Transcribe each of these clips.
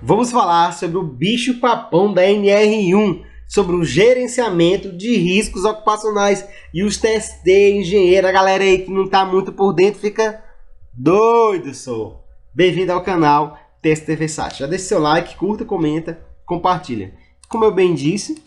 Vamos falar sobre o bicho-papão da NR1, sobre o gerenciamento de riscos ocupacionais e os TST, engenheiro. A galera aí que não está muito por dentro fica doido, só. Bem-vindo ao canal TST Versátil. Já deixa seu like, curta, comenta, compartilha. Como eu bem disse,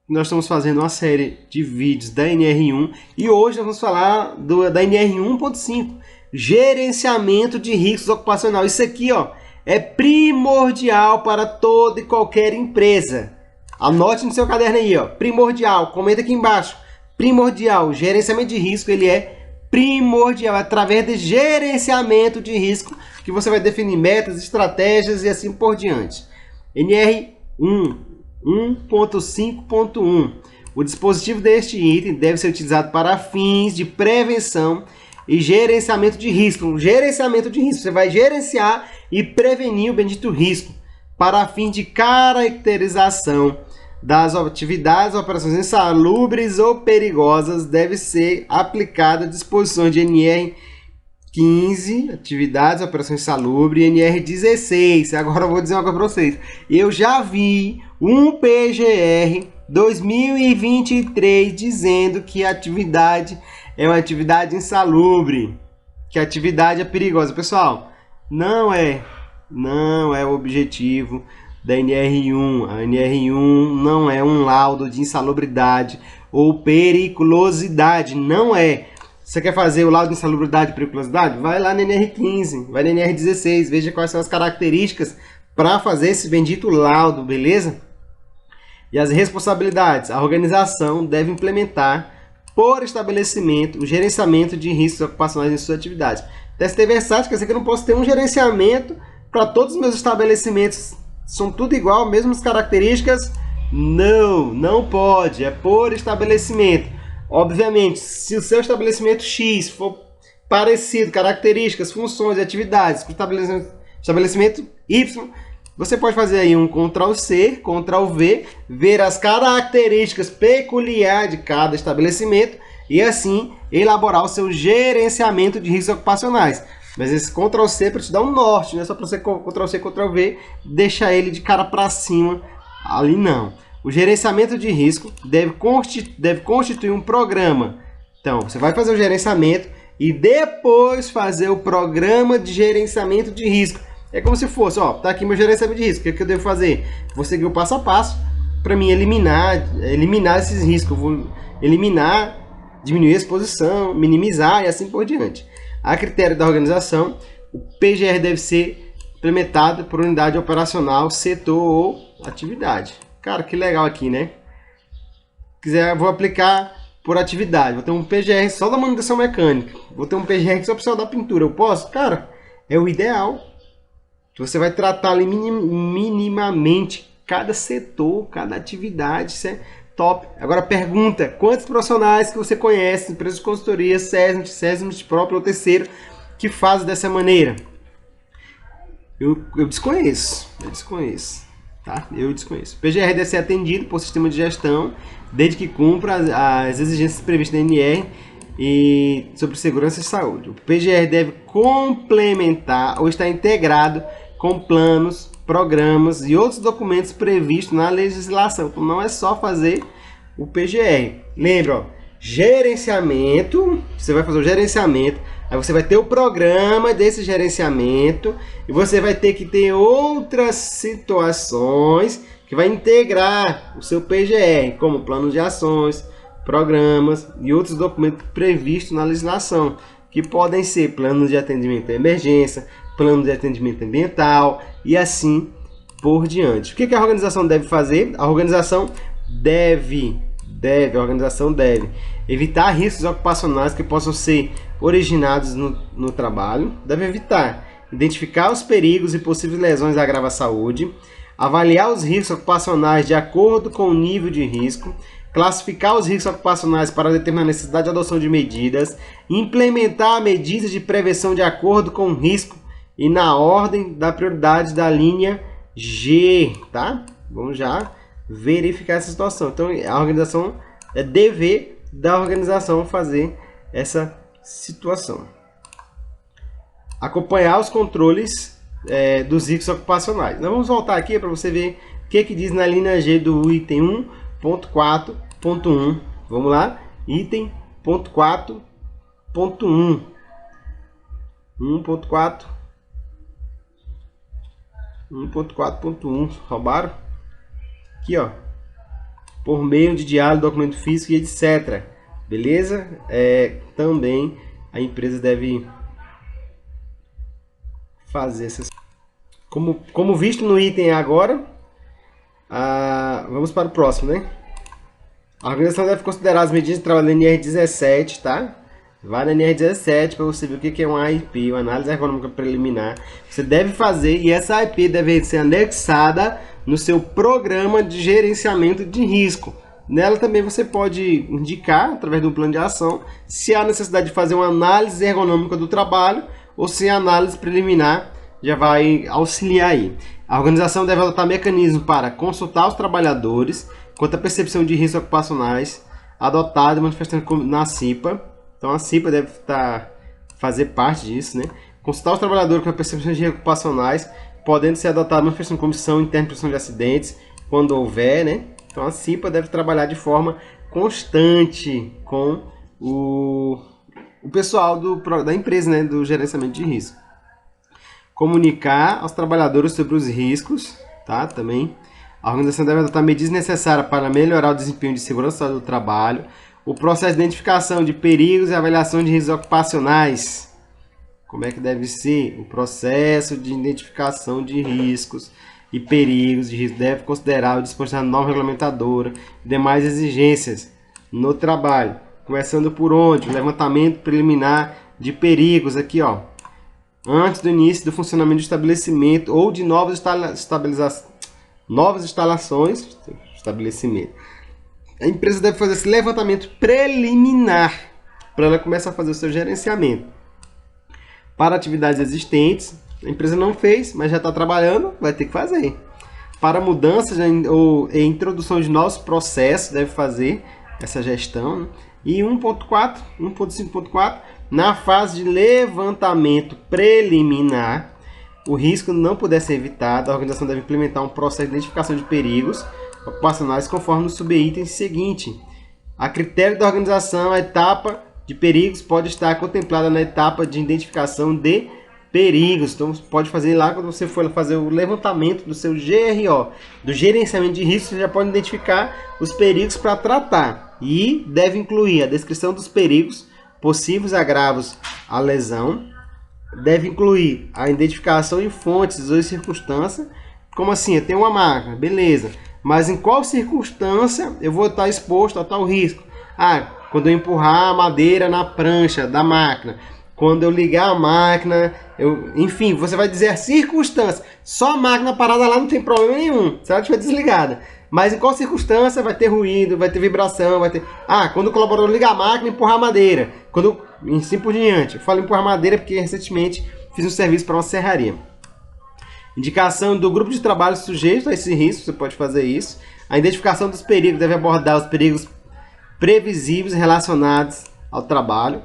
nós estamos fazendo uma série de vídeos da NR1 e hoje nós vamos falar da NR 1.5, gerenciamento de riscos ocupacionais. Isso aqui, ó, é primordial para toda e qualquer empresa. Anote no seu caderno aí, ó, primordial, comenta aqui embaixo. Primordial, gerenciamento de risco, ele é primordial, através de gerenciamento de risco que você vai definir metas, estratégias e assim por diante. NR 1.5.1. O dispositivo deste item deve ser utilizado para fins de prevenção e gerenciamento de risco. Gerenciamento de risco, você vai gerenciar e prevenir o bendito risco para fins de caracterização das atividades ou operações insalubres ou perigosas. Deve ser aplicada disposições de NR 15, atividades, operações insalubres, e NR 16. Agora eu vou dizer uma coisa para vocês. Eu já vi um PGR 2023 dizendo que a atividade é uma atividade insalubre, que a atividade é perigosa. Pessoal, não é o objetivo da NR1. A NR1 não é um laudo de insalubridade ou periculosidade, não é. Você quer fazer o laudo de insalubridade e periculosidade? Vai lá na NR15, vai na NR16, veja quais são as características para fazer esse bendito laudo, beleza? E as responsabilidades. A organização deve implementar por estabelecimento o gerenciamento de riscos ocupacionais em suas atividades. TST versátil quer dizer que eu não posso ter um gerenciamento para todos os meus estabelecimentos, são tudo igual, mesmas características? Não pode, é por estabelecimento. Obviamente, se o seu estabelecimento X for parecido, características, funções e atividades com o estabelecimento Y, você pode fazer aí um Ctrl+C, Ctrl+V, ver as características peculiares de cada estabelecimento e assim elaborar o seu gerenciamento de riscos ocupacionais. Mas esse Ctrl+C é para te dar um norte, não é só para você Ctrl+C, Ctrl+V, deixar ele de cara para cima, ali não. O gerenciamento de risco deve constituir um programa. Então, você vai fazer o gerenciamento e depois fazer o programa de gerenciamento de risco. É como se fosse, ó, tá aqui meu gerenciamento de risco. O que eu devo fazer? Vou seguir o passo a passo para mim eliminar esses riscos. Eu vou eliminar, diminuir a exposição, minimizar e assim por diante. A critério da organização, o PGR deve ser implementado por unidade operacional, setor ou atividade. Cara, que legal aqui, né? Se quiser, vou aplicar por atividade. Vou ter um PGR só da manutenção mecânica. Vou ter um PGR só para da pintura. Eu posso? Cara, é o ideal. Você vai tratar ali minimamente cada setor, cada atividade. Isso é top. Agora pergunta, quantos profissionais que você conhece, empresas de consultoria, SESMIT próprio ou terceiro, que fazem dessa maneira? Eu desconheço. Tá? Eu desconheço. O PGR deve ser atendido por sistema de gestão, desde que cumpra as exigências previstas na NR e sobre segurança e saúde. O PGR deve complementar ou estar integrado com planos, programas e outros documentos previstos na legislação. Então não é só fazer o PGR. Lembra, ó, gerenciamento, você vai fazer o gerenciamento, aí você vai ter o programa desse gerenciamento e você vai ter que ter outras situações que vai integrar o seu PGR, como plano de ações, programas e outros documentos previstos na legislação, que podem ser planos de atendimento à emergência, plano de atendimento ambiental e assim por diante. O que a organização deve fazer? A organização deve evitar riscos ocupacionais que possam ser originados no trabalho, deve evitar, identificar os perigos e possíveis lesões agrava a saúde, avaliar os riscos ocupacionais de acordo com o nível de risco, classificar os riscos ocupacionais para determinar a necessidade de adoção de medidas, implementar medidas de prevenção de acordo com o risco e na ordem da prioridade da linha G, tá? Vamos já verificar essa situação. Então, a organização é dever da organização fazer essa situação. Acompanhar os controles dos riscos ocupacionais. Nós vamos voltar aqui para você ver o que diz na linha G do item 1.4.1. Vamos lá? Item 4.1. 1.4.1. Roubaram? Aqui, ó. Por meio de diário, documento físico e etc. Beleza? Também a empresa deve fazer essas... Como visto no item agora, vamos para o próximo, né? A organização deve considerar as medidas de trabalho da NR17, tá? Vai na NR17 para você ver o que é uma AIP, uma análise ergonômica preliminar. Você deve fazer e essa AIP deve ser anexada no seu programa de gerenciamento de risco. Nela também você pode indicar, através de um plano de ação, se há necessidade de fazer uma análise ergonômica do trabalho ou se a análise preliminar já vai auxiliar aí. A organização deve adotar mecanismos para consultar os trabalhadores quanto à percepção de riscos ocupacionais adotada e manifestada na CIPA. Então a CIPA deve fazer parte disso, né? Consultar os trabalhadores com a percepção de riscos ocupacionais, podendo ser adotada uma comissão interna de prevenção de acidentes, quando houver, né? Então a CIPA deve trabalhar de forma constante com o pessoal da empresa, né? Do gerenciamento de risco. Comunicar aos trabalhadores sobre os riscos, tá? Também. A organização deve adotar medidas necessárias para melhorar o desempenho de segurança do trabalho, o processo de identificação de perigos e avaliação de riscos ocupacionais. Como é que deve ser? O processo de identificação de riscos e perigos de risco deve considerar o disposição da norma regulamentadora e demais exigências no trabalho. Começando por onde? O levantamento preliminar de perigos, aqui ó. Antes do início do funcionamento do estabelecimento ou de novas instalações, estabelecimento. A empresa deve fazer esse levantamento preliminar para ela começar a fazer o seu gerenciamento. Para atividades existentes, a empresa não fez, mas já está trabalhando, vai ter que fazer. Para mudanças ou introdução de novos processos, deve fazer essa gestão, né? E 1.5.4, na fase de levantamento preliminar, o risco não puder ser evitado, a organização deve implementar um processo de identificação de perigos ocupacionais conforme o subitem seguinte. A critério da organização, a etapa de perigos pode estar contemplada na etapa de identificação de perigos. Então, você pode fazer lá quando você for fazer o levantamento do seu GRO, do gerenciamento de risco, você já pode identificar os perigos para tratar. E deve incluir a descrição dos perigos, possíveis agravos à lesão. Deve incluir a identificação de fontes ou circunstâncias. Como assim? Eu tenho uma máquina, beleza. Mas em qual circunstância eu vou estar exposto a tal risco? Quando eu empurrar a madeira na prancha da máquina. Quando eu ligar a máquina, enfim, você vai dizer a circunstância. Só a máquina parada lá não tem problema nenhum, se ela estiver desligada. Mas em qual circunstância vai ter ruído, vai ter vibração, vai ter... quando o colaborador ligar a máquina, empurrar a madeira. Assim por diante. Eu falo empurrar madeira porque recentemente fiz um serviço para uma serraria. Indicação do grupo de trabalho sujeito a esse risco, você pode fazer isso. A identificação dos perigos deve abordar os perigos previsíveis relacionados ao trabalho.